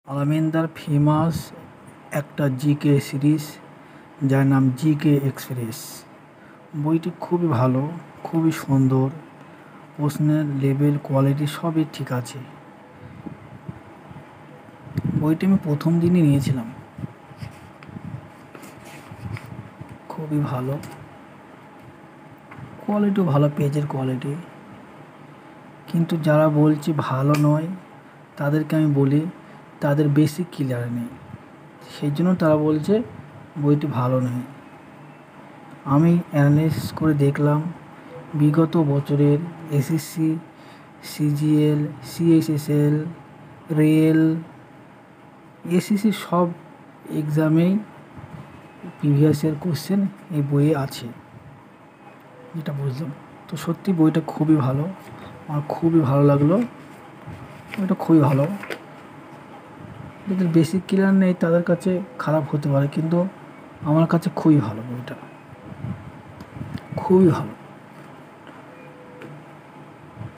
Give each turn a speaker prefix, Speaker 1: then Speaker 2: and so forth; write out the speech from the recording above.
Speaker 1: আলমেন্দার famous একটা GK series যার নাম জিকে এক্সপ্রেস। বইটি খুবই ভালো, খুবই সুন্দর, প্রশ্নের লেভেল কোয়ালিটি সবই ঠিক আছে। বইটি আমি প্রথম দিনই নিয়েছিলাম, খুবই ভালো, কোয়ালিটিও ভালো, পেজের কোয়ালিটি। কিন্তু যারা বলছে ভালো নয় তাদেরকে আমি বলি তাদের বেসিক ক্লিয়ার নেই, সেই জন্য তারা বলছে বইটি ভালো নয়। আমি অ্যানালাইসিস করে দেখলাম বিগত বছরের SSC, CGL, CHSL, rail, SSC সব এক্সামেই প্রিভিয়াস ইয়ার কোশ্চেন এই বইয়ে আছে, যেটা বুঝলাম। তো সত্যি বইটা খুবই ভালো, আমার খুবই ভালো লাগলো। বইটা খুবই ভালো, যাদের বেসিক ক্লিয়ার নেই তাদের কাছে খারাপ হতে পারে, কিন্তু আমার কাছে খুবই ভালো, বইটা খুবই ভালো।